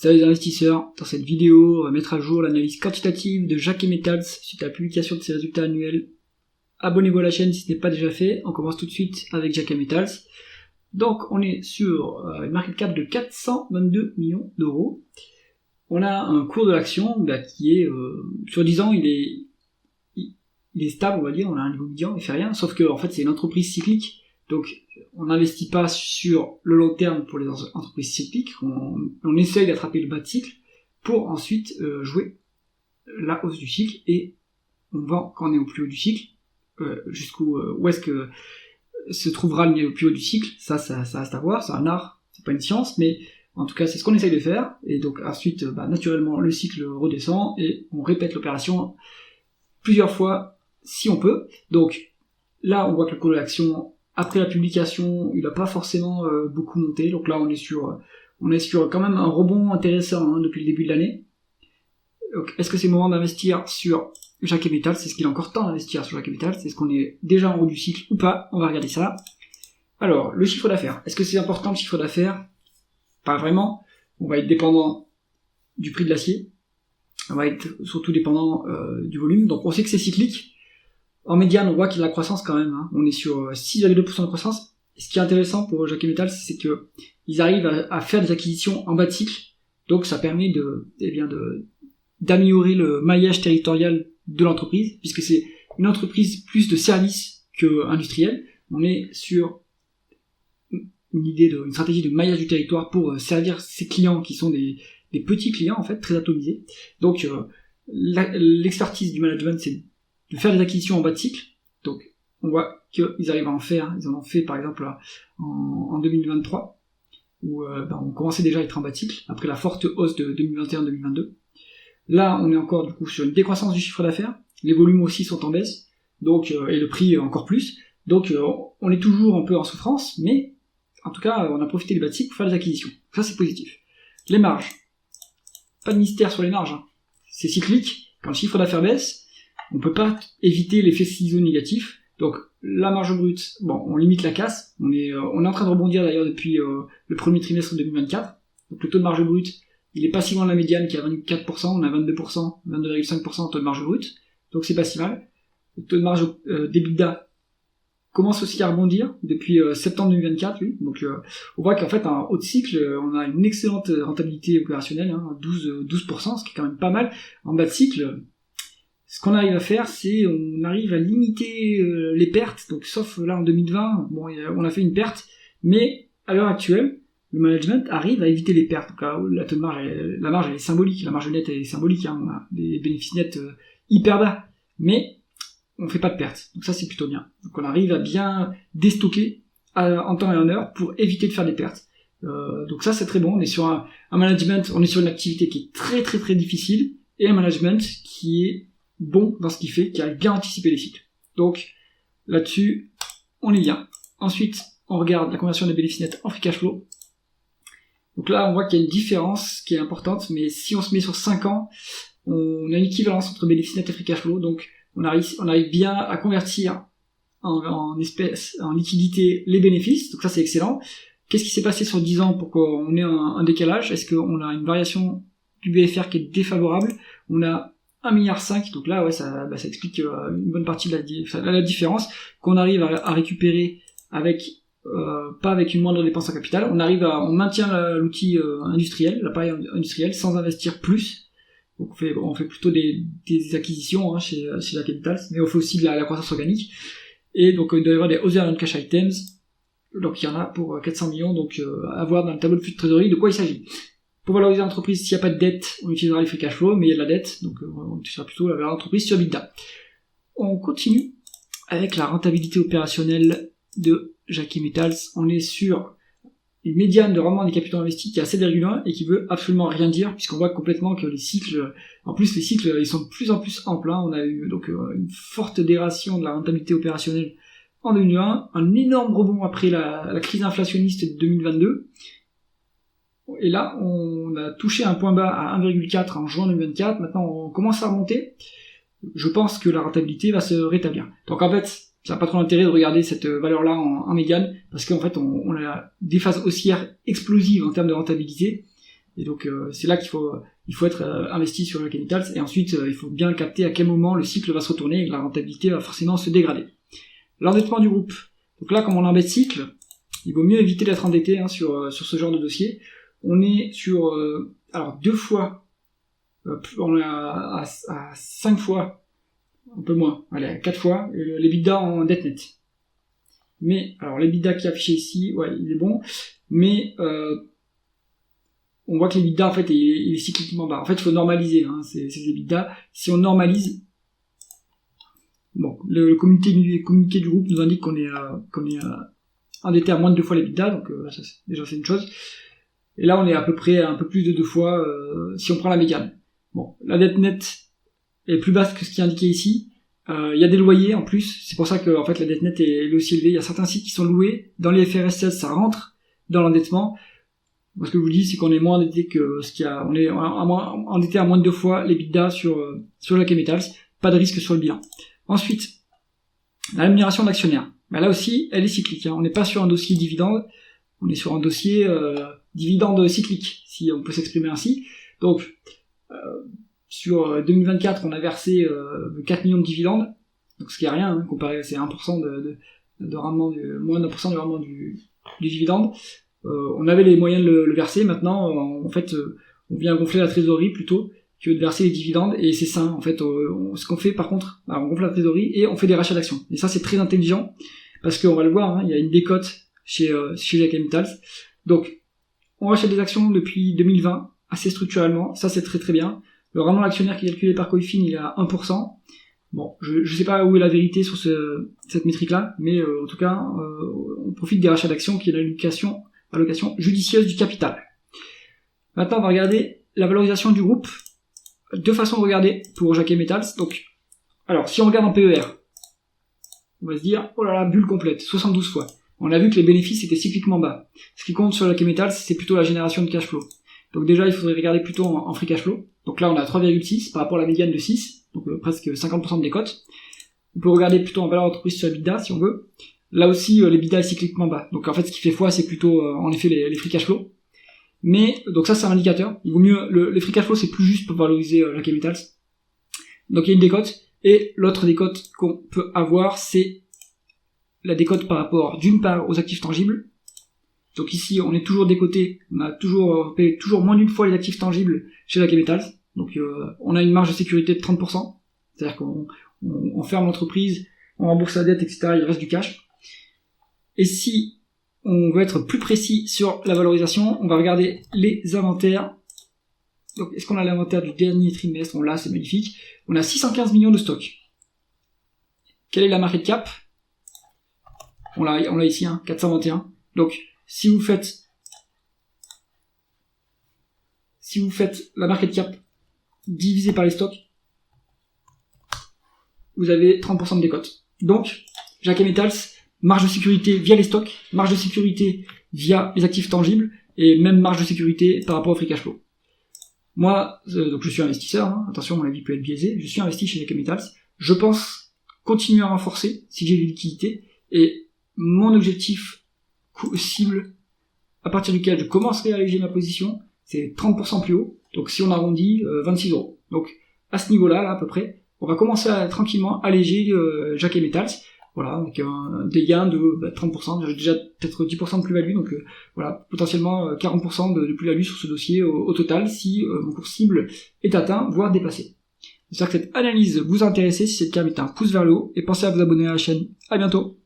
Salut les investisseurs, dans cette vidéo, on va mettre à jour l'analyse quantitative de Jacques Metals suite à la publication de ses résultats annuels. Abonnez-vous à la chaîne si ce n'est pas déjà fait, on commence tout de suite avec Jacques Metals. Donc on est sur une market cap de 422 millions d'euros. On a un cours de l'action qui est, sur 10 ans, il est stable, on va dire, on a un niveau médian, il fait rien, sauf que en fait c'est une entreprise cyclique, donc on n'investit pas sur le long terme pour les entreprises cycliques, on essaye d'attraper le bas de cycle pour ensuite jouer la hausse du cycle, et on vend quand on est au plus haut du cycle, où est-ce que se trouvera le plus haut du cycle, ça reste à voir, c'est un art, c'est pas une science, mais en tout cas c'est ce qu'on essaye de faire, et donc ensuite naturellement le cycle redescend, et on répète l'opération plusieurs fois si on peut. Donc là on voit que le cours de l'action après la publication il n'a pas forcément beaucoup monté, donc là on est sur quand même un rebond intéressant depuis le début de l'année. Donc est-ce que c'est le moment d'investir sur Jacques Metals? C'est ce qu'il est encore temps d'investir sur Jacques Metals? Est-ce qu'on est déjà en haut du cycle ou pas? On va regarder ça. Alors le chiffre d'affaires, est-ce que c'est important le chiffre d'affaires? Pas vraiment, on va être dépendant du prix de l'acier, on va être surtout dépendant du volume, donc on sait que c'est cyclique. En médiane, on voit qu'il y a de la croissance quand même, on est sur 6,2% de croissance. Et ce qui est intéressant pour Jacques Metals, c'est que ils arrivent à faire des acquisitions en bas de cycle, donc ça permet d'améliorer le maillage territorial de l'entreprise, puisque c'est une entreprise plus de services que industrielle. On est sur une stratégie de maillage du territoire pour servir ses clients qui sont des petits clients en fait, très atomisés. Donc l'expertise du management, c'est de faire des acquisitions en bas de cycle. Donc on voit qu'ils arrivent à en faire, ils en ont fait par exemple en 2023, où on commençait déjà à être en bas de cycle, après la forte hausse de 2021-2022. Là on est encore du coup sur une décroissance du chiffre d'affaires, les volumes aussi sont en baisse, donc et le prix encore plus, donc on est toujours un peu en souffrance, mais en tout cas on a profité des bas de cycle pour faire des acquisitions, ça c'est positif. Les marges, pas de mystère sur les marges, c'est cyclique, quand le chiffre d'affaires baisse, on peut pas éviter l'effet ciseau négatif, donc la marge brute, on limite la casse, on est en train de rebondir d'ailleurs depuis le premier trimestre 2024, donc le taux de marge brute, il est pas si loin de la médiane qui est à 24%, on a 22%, 22,5% de taux de marge brute, donc c'est pas si mal. Le taux de marge d'EBITDA commence aussi à rebondir depuis septembre 2024, donc on voit qu'en fait en haut de cycle, on a une excellente rentabilité opérationnelle, 12%, ce qui est quand même pas mal. En bas de cycle, ce qu'on arrive à faire, c'est on arrive à limiter les pertes, donc sauf là en 2020, on a fait une perte, mais à l'heure actuelle, le management arrive à éviter les pertes. Donc la marge elle est symbolique, la marge nette elle est symbolique, on a des bénéfices nets hyper bas, mais on fait pas de pertes, donc ça c'est plutôt bien. Donc on arrive à bien déstocker en temps et en heure pour éviter de faire des pertes. Donc ça c'est très bon, on est sur un management, on est sur une activité qui est très très très difficile, et un management qui est bon dans ce qu'il fait, qui a bien anticipé les cycles. Donc là-dessus, on est bien. Ensuite, on regarde la conversion des bénéfices nets en free cash flow. Donc là, on voit qu'il y a une différence qui est importante, mais si on se met sur 5 ans, on a une équivalence entre bénéfices nets et free cash flow, donc on arrive bien à convertir en espèces, en liquidité, les bénéfices, donc ça c'est excellent. Qu'est-ce qui s'est passé sur 10 ans pour qu'on ait un décalage? Est-ce qu'on a une variation du BFR qui est défavorable? On a 1,5 milliard, donc là ça explique une bonne partie de la différence, qu'on arrive à récupérer avec pas avec une moindre dépense en capital, on maintient l'outil industriel, l'appareil industriel, sans investir plus. Donc on fait plutôt des acquisitions chez Jacques Metals, mais on fait aussi de la croissance organique, et donc il doit y avoir des other non-cash items, donc il y en a pour 400 millions, donc à voir dans le tableau de flux de trésorerie de quoi il s'agit. Pour valoriser l'entreprise, s'il n'y a pas de dette, on utilisera les free cash flow, mais il y a de la dette, donc on utilisera plutôt la valeur d'entreprise sur EBITDA. On continue avec la rentabilité opérationnelle de Jacques Metals. On est sur une médiane de rendement des capitaux investis qui est à 7,1 et qui veut absolument rien dire, puisqu'on voit complètement que les cycles ils sont de plus en plus amples. On a eu donc une forte dération de la rentabilité opérationnelle en 2001, un énorme rebond après la crise inflationniste de 2022. Et là, on a touché un point bas à 1,4 en juin 2024. Maintenant, on commence à remonter. Je pense que la rentabilité va se rétablir. Donc en fait, ça n'a pas trop d'intérêt de regarder cette valeur-là en médiane, parce qu'en fait, on a des phases haussières explosives en termes de rentabilité. Et donc c'est là qu'il faut être investi sur Jacques Metals, et ensuite il faut bien capter à quel moment le cycle va se retourner et que la rentabilité va forcément se dégrader. L'endettement du groupe. Donc là, comme on est en bas de cycle, il vaut mieux éviter d'être endetté sur ce genre de dossier. On est sur alors 2 fois, on est à 5 fois, un peu moins, allez, à 4 fois, l'EBITDA en dette nette. Mais, alors l'EBITDA qui est affiché ici, ouais, il est bon, mais on voit que l'EBITDA en fait il est cycliquement bas. En fait, il faut normaliser ces EBITDA. Si on normalise, bon, le communiqué du groupe nous indique qu'on est endetté à moins de 2 fois l'EBITDA, donc ça, déjà c'est une chose. Et là on est à peu près un peu plus de 2 fois si on prend la médiane. Bon, la dette nette est plus basse que ce qui est indiqué ici. Il y a des loyers en plus, c'est pour ça que en fait la dette nette est aussi élevée. Il y a certains sites qui sont loués, dans les FRS 16 ça rentre dans l'endettement. Moi, ce que je vous dis, c'est qu'on est moins endetté que on est endetté à moins de 2 fois l'EBITDA sur Jacques Metals. Pas de risque sur le bilan. Ensuite, la rémunération d'actionnaire. Ben là aussi, elle est cyclique. On n'est pas sur un dossier dividende, on est sur un dossier dividende cyclique, si on peut s'exprimer ainsi. Donc, sur 2024, on a versé 4 millions de dividendes, donc ce qui est rien, comparé à ces 1% de rendement, moins de 1% de rendement du dividende. On avait les moyens de le verser, maintenant en fait on vient gonfler la trésorerie plutôt que de verser les dividendes, et c'est sain en fait. Ce qu'on fait par contre, on gonfle la trésorerie et on fait des rachats d'actions, et ça c'est très intelligent parce qu'on va le voir, il y a une décote chez Jacques Metals, donc on rachète des actions depuis 2020 assez structurellement, ça c'est très très bien. Le rendement d'actionnaire qui est calculé par Coifin, il est à 1%. Bon, je sais pas où est la vérité sur cette métrique-là, mais en tout cas, on profite des rachats d'actions qui est l'allocation judicieuse du capital. Maintenant, on va regarder la valorisation du groupe. 2 façons de regarder pour Jacques Metals. Donc, alors, si on regarde en PER, on va se dire, oh là là, bulle complète, 72 fois. On a vu que les bénéfices étaient cycliquement bas. Ce qui compte sur Jacques Metals, c'est plutôt la génération de cash flow. Donc déjà, il faudrait regarder plutôt en free cash flow. Donc là, on a 3,6 par rapport à la médiane de 6, donc presque 50% de décote. On peut regarder plutôt en valeur d'entreprise sur EBITDA, si on veut. Là aussi, l'EBITDA est cycliquement bas. Donc en fait, ce qui fait foi, c'est plutôt en effet les free cash flow. Mais donc ça, c'est un indicateur. Il vaut mieux les free cash flow, c'est plus juste pour valoriser Jacques Metals. Donc il y a une décote. Et l'autre décote qu'on peut avoir, c'est la décote par rapport d'une part aux actifs tangibles. Donc ici, on est toujours décoté. On a payé toujours moins d'une fois les actifs tangibles chez Jacques Metals. Donc on a une marge de sécurité de 30%. C'est-à-dire qu'on ferme l'entreprise, on rembourse la dette, etc. Il reste du cash. Et si on veut être plus précis sur la valorisation, on va regarder les inventaires. Donc, est-ce qu'on a l'inventaire du dernier trimestre? On l'a, c'est magnifique. On a 615 millions de stocks. Quelle est la market cap? On l'a ici, 421. Donc, si vous faites la market cap divisé par les stocks, vous avez 30% de décote. Donc, Jacques Metals, marge de sécurité via les stocks, marge de sécurité via les actifs tangibles, et même marge de sécurité par rapport au free cash flow. Moi, donc je suis investisseur, attention, mon avis peut être biaisé, je suis investi chez Jacques Metals, je pense continuer à renforcer si j'ai des liquidités, et mon objectif cible, à partir duquel je commencerai à alléger ma position, c'est 30% plus haut, donc si on arrondit, 26 €. Donc à ce niveau-là, là, à peu près, on va commencer à tranquillement alléger Jacques Metals. Voilà, donc des gains de 30%, j'ai déjà peut-être 10% de plus-value, donc voilà, potentiellement 40% de plus-value sur ce dossier au total, si mon cours cible est atteint, voire dépassé. J'espère que cette analyse vous a intéressé. Si c'est le cas, mettez un pouce vers le haut et pensez à vous abonner à la chaîne. À bientôt.